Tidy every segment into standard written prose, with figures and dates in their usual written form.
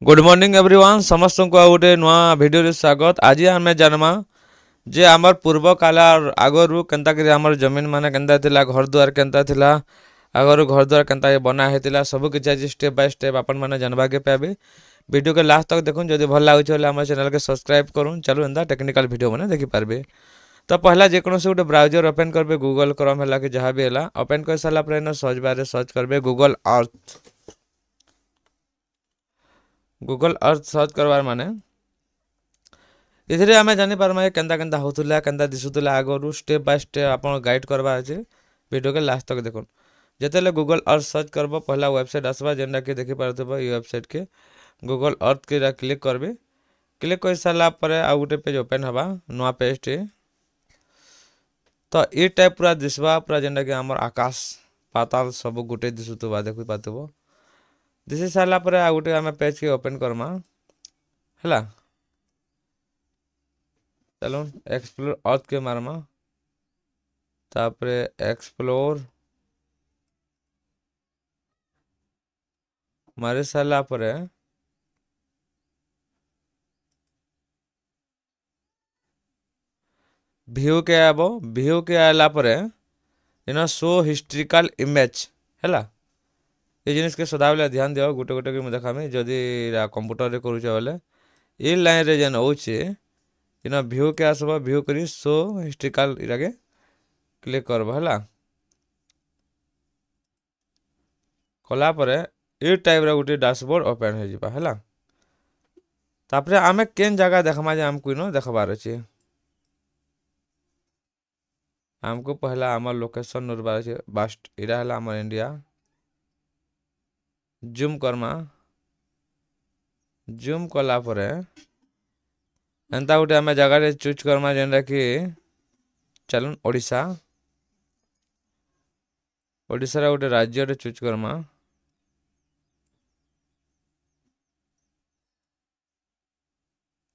Good morning everyone समस्त को गोटे नुआ भिडियो स्वागत। आज आम जानमा जे आमर पूर्व काल आगरू केनता करी आमर जमीन माने केनता थिला, घर द्वार केनता थिला, आगरू घर द्वार केनता बना हेतिला, सब किछि आज स्टेप बाय स्टेप आपन माने जानबा के पाबे। वीडियो के लास्ट तक देखुन, जदि भल लागुछ होले हमर चैनल के सब्सक्राइब करूँ। चलू एंदा टेक्निकल वीडियो माने देखि पारबे। तो पहला जे कोनो से गोटे ब्राउजर ओपन करबे, गूगल क्रोम हला कि जहाँ भी हला ओपन कर सारा पर न सर्च बार सर्च करबे गूगल अर्थ सर्च करवार माने इथिरे आमे जानि पारमा केनता केनता होतुला, केनता दिसुतुला आगरू स्टेप बाय स्टेप आपन गाइड करबा अछि। वीडियो के लास्ट तक देखुन। जेतेले गूगल अर्थ सर्च करबो पहला वेबसाइट आसबा, जेनटा कि देखि पारथबो ई वेबसाइट के गूगल अर्थ के क्लिक करबे। क्लिक कर सारा पर आ गोटे पेज ओपन हवा, नुआ पेज टे। तो ई टाइप पूरा दिसबा, पूरा जेनटा कि हमर आकाश पाताल सब गोटे दिसुतबा देखि पातबो। दिसि सारा पर आ गोटे आमे पेज के ओपन करमा हला। चलो एक्सप्लोर अर्थ के मारमा, तापरे एक्सप्लोर मारी सारा पर व्यू के आबो। व्यू के आला पर इनो शो हिस्ट्रिकल इमेज हला। ये जिनिस के सदाबले ध्यान दियो, गोटे गोटे के देखामी जदि कंप्यूटर रे करूछ बोले ई लाइन रे जेन होचे इनो व्यू के आसबो। व्यू करी शो हिस्ट्रिकल इराके क्लिक करबो हला। कला पर ए टाइप रे गोटे डैशबोर्ड ओपन हो जिबा हला। तापरे आमे केन जगह देखमा जे हमको इनो देखबार अछि। हमको पहला हमर लोकेशन नोरबार अछि बास्ट इरा हला हमर इंडिया। जूम करमा, जूम कला पर एंता गोटे आमे जगह रे चूज करमा जेनटा कि चलन ओडिशा। ओडिशा रा गोटे राज्य रे चूज करमा।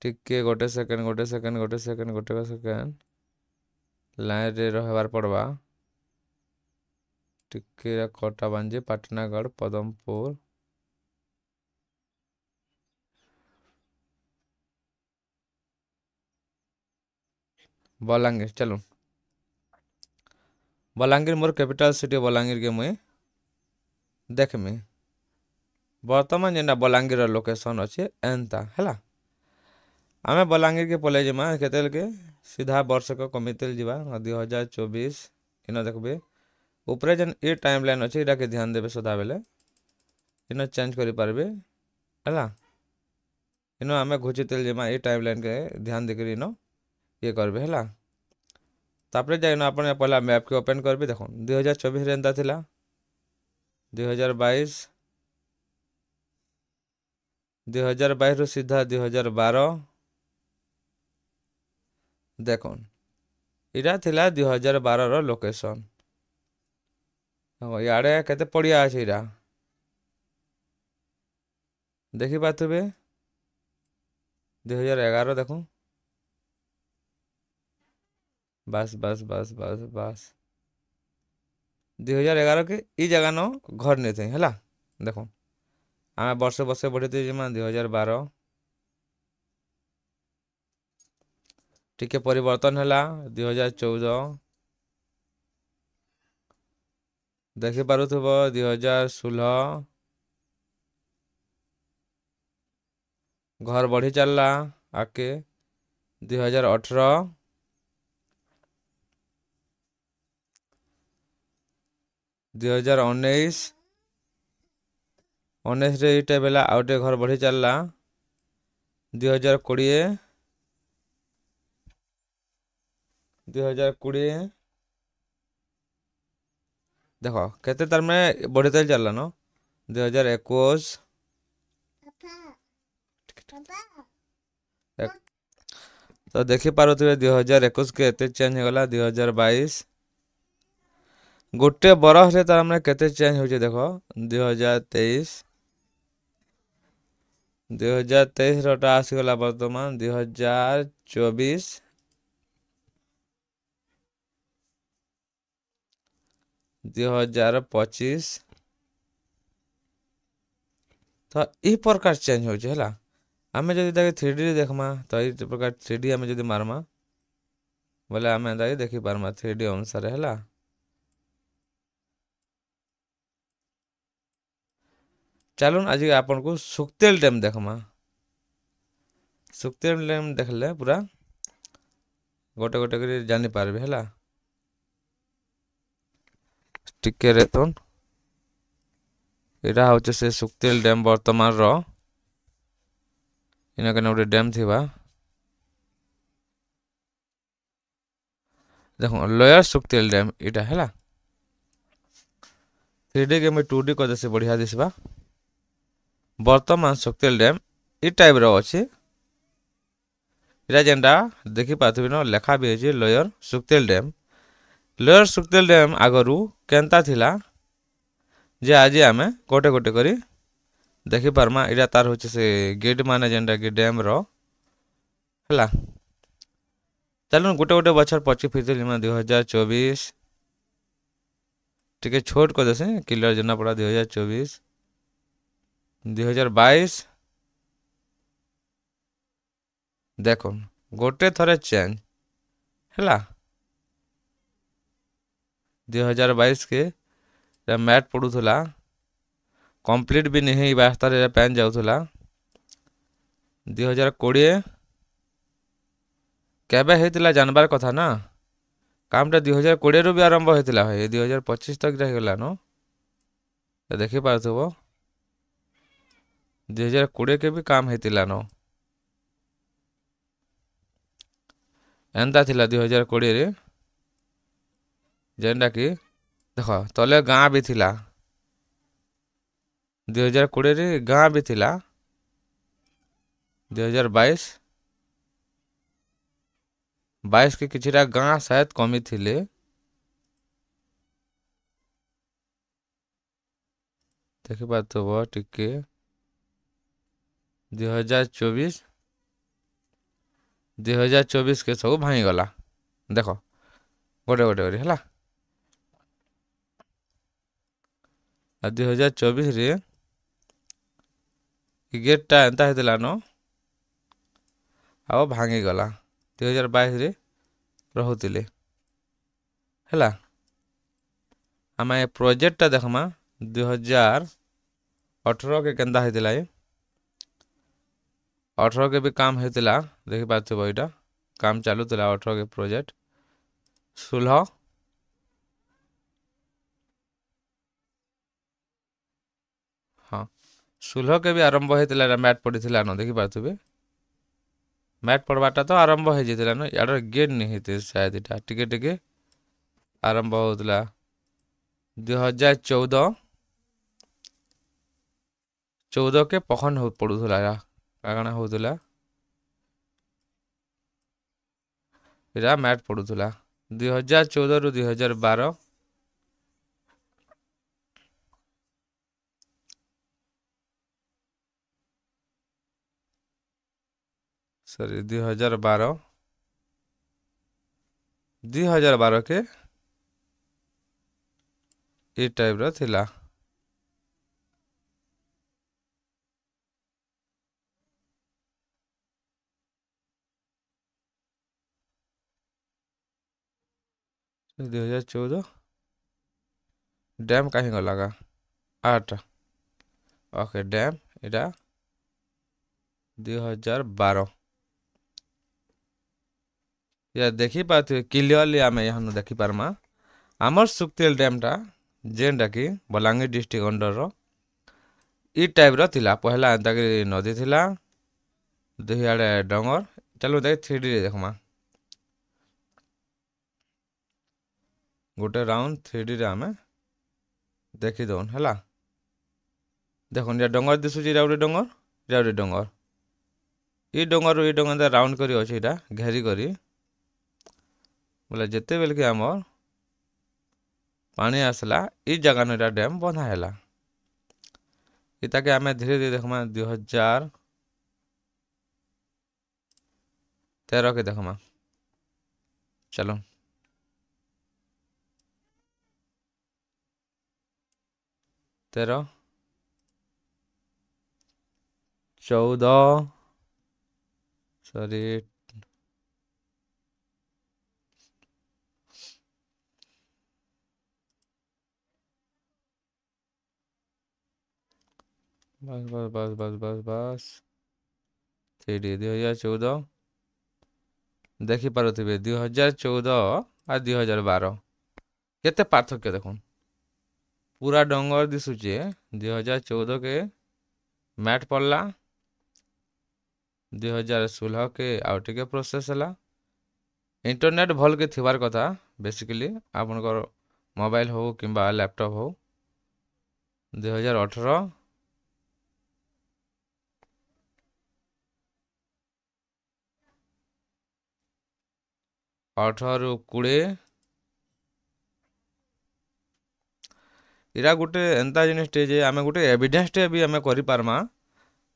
टिके गोटे सेकंड गोटे सेकंड गोटे सेकंड गोटे सेकंड लाइन रे रहबार पड़वा। टिके कोटा बांजे पाटनागढ़ पदमपुर बलांगीर। चलो Balangir more capital city Balangir के मुई देखमी। वर्तमान जेना बलांगीर लोकेशन अच्छे एंता हला। आमे बलांगीर के पले जिमा केतेल के सीधा वर्ष को कमितेल जिबा 2024 इना देखबे। ऊपरे जन ए टाइमलाइन अच्छे इरा के ध्यान देबे सदा बेले इना चेंज करि पारबे हला। इनो आमे घुचितेल जिमा ए टाइमलाइन के ध्यान देकरी इनो ये करबे हला। तापरे जाइनो अपन पहला मैप के ओपन करबे। देखो 2024 रे एंता थिला, 2022 2022 रो सीधा 2012 देखोन इरा थिला 2012 रो लोकेशन। याडे केते पड़िया আছে इरा देखि पाथबे। 2011 देखो, बस बस बस बस बस 2011 के ई जगह न घर नहीं थे हला। देखो आमे वर्ष वर्ष बढ़ते जिमा 2012 टिके परिवर्तन हला। 2014 देखि पारुथबो, 2016 घर बढ़ी चलला आके 2018 2019 19 रे इटे बेला आउटे घर बढ़ी चलला 2020 2020 देखो केते तार में बढ़ते चलला न 2021 तो देखि पारुथबे 2021 के एते चेंज हो गला 2022 गोटे बरस रे तार में केते चेंज होचे देखो 2023 2023 रोटा आसीगला वर्तमान 2024 2025 तो ई प्रकार चेंज होचे हला। आमे जदि ताके 3D रे देखमा तो ई प्रकार 3D आमे जदि मारमा बोले आमे ताके देखि पारमा 3D अनुसार हला। चलून आज आपन को सुक्तेल डैम देखमा। सुक्तेल डैम देखले पूरा गोटे गोटे करी जानि पारबे हला। टिके रेतन एटा होचे से सुक्तेल डैम वर्तमान रो इना कने गोटे डैम थिबा। देखो लोअर सुक्तेल डैम इटा हला। 3D के में 2D को देसे बढ़िया दिसबा। वर्तमान सुक्तेल डैम ई टाइप रो अछि। इरा जेंडा देखि पाथबे न लेखा भी अछि lower Suktel dam. Lower Suktel dam आगरु केनता थिला जे आज आमे गोटे गोटे करी देखि पारमा। इरा तार होचे से गेट माने जेंडा कि डैम रो हला। चलून गोटे गोटे बछर पची फिरते लिमा 2024 टिके छोट को देसे क्लियर जना पड़ा 2024 2022 देखो गोटे थरे चेंज हला। 2022 के मैट पड़ुथला कंप्लीट भी नहीं रास्ता रे पैन जाउथला। 2020 केबे हेतिला जानबार कथा ना। कामटा 2020 रु भी आरंभ हेतिला भाई 2025 तक रह गेला न। तो देखि पारथबो 2020 के भी काम हेतिला न। एंता थिला 2020 रे जेंडा कि देखो तले गाँ भी थिला। 2020 रे गाँ भी थिला। 2022 22 के किछिटा गाँ शायद कमी थिले। देखि पाथबो टिके 2024 के सब भाई गला। देखो गोटे गोटे करी हला। 2024 रे गेटटा एंता हेतिला न आओ भांगी गला। 2022 रे रहुतिले हला। आमे प्रोजेक्टटा देखमा 2018 के केंदा हेतिला। 18 के भी काम हेतिला देखि पाथबो इटा काम चालू थिला 18 के प्रोजेक्ट 16 हाँ 16 के भी आरंभ हेतिला मैट पड़िथिला न देखि पाथबे। मैट पड़वाटा तो आरंभ हे जेतिला न याडर गेट नहीं हेते शायद इटा टिके टिके आरंभ होतला। 2014 के पखन हो पड़ुथला या कागना होतला इरा मैट पड़ुथला। 2014 रु 2012 सॉरी 2012 के ई टाइप रो थिला। तो 2014 डैम कहीं गला का 8 ओके डैम इटा 2012 या देखि पाथे क्लियरली आमे यहाँ देखि पारमा। आमर सुक्तेल डैम टा जेनटा कि बलांगीर डिस्ट्रिक्ट अंडर रो ई टाइप रो थिला। पहला एंता कि नदी थिला दुहियाड़े डंगर। चलो देख 3D रे देखमा गोटे राउंड 3D रे आमे देखि दउन हला। देखुन या डंगर दिसुची इरा गोटे डंगर इरा गोटे डंगर। ई डंगर ई डंगर राउंड करी अछि इटा घेरी करी बोले जेते बेल के हमर पानी आसला ई जगह न इटा डैम बंधा हैला। इता के आमे धीरे धीरे देखमा 2013 के देखमा चलो 13 14 सॉरी 3D 2014 ଦେଖିପାରୁଥିବେ 2014 ଆଉ 2012 କେତେ ପାର୍ଥକ୍ୟ ଦେଖୁନ୍ ପୁରା ଡଙ୍ଗର ଦିଶୁଛେ 2014 के मैट पड़ला 2016 के आउ टिके प्रोसेस ହେଲା इंटरनेट भल के थिबार कथा बेसिकली आपनकर मोबाइल हो किंबा लैपटॉप हो 2018 18 ରୁ 20 इरा गुटे एंता जिनिसटे जे आमे गुटे एविडेंसटे भी आमे करि पारमा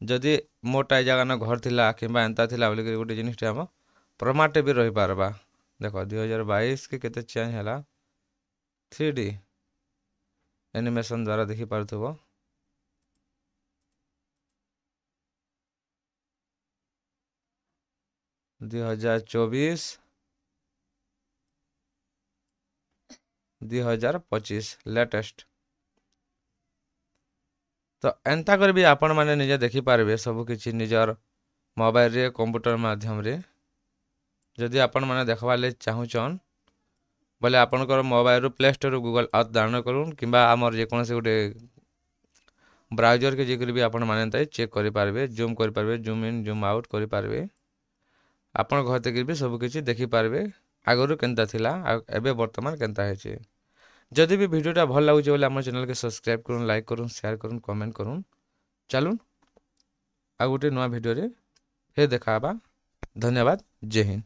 जदि मोटा जगह न घर थिला किंबा एंता थिला बोली के गुटे जिनिसटे हम प्रमाणटे भी रहि पारबा देखो 2022 के केते चेंज हैला 3D एनिमेशन द्वारा देखि पारथबो 2024 2025 लेटेस्ट तो एंता कर भी आपण माने निजे देखि पारबे सब किछि निजर मोबाइल रे कंप्यूटर माध्यम रे जदि आपण माने देखबा ले चाहुचन बोले आपनकर मोबाइल रो play store Google app download करूँ किंबा आमर जे कोनसे गुटे ब्राउजर के जेकर भी आपण माने ताई चेक करि पारबे जूम करि पारबे जूम इन जूम आउट करि पारबे आपण घर तक भी सब किछि देखि पारबे आगरु केनता थिला एबे वर्तमान केनता हेचे जदि भी वीडियोटा भल लागुचे बोले हमर चैनल के सब्सक्राइब करूँ लाइक करूँ शेयर करूँ कमेंट करूँ चलून आ गुटे नया वीडियो रे हे देखाबा धन्यवाद जय हिंद।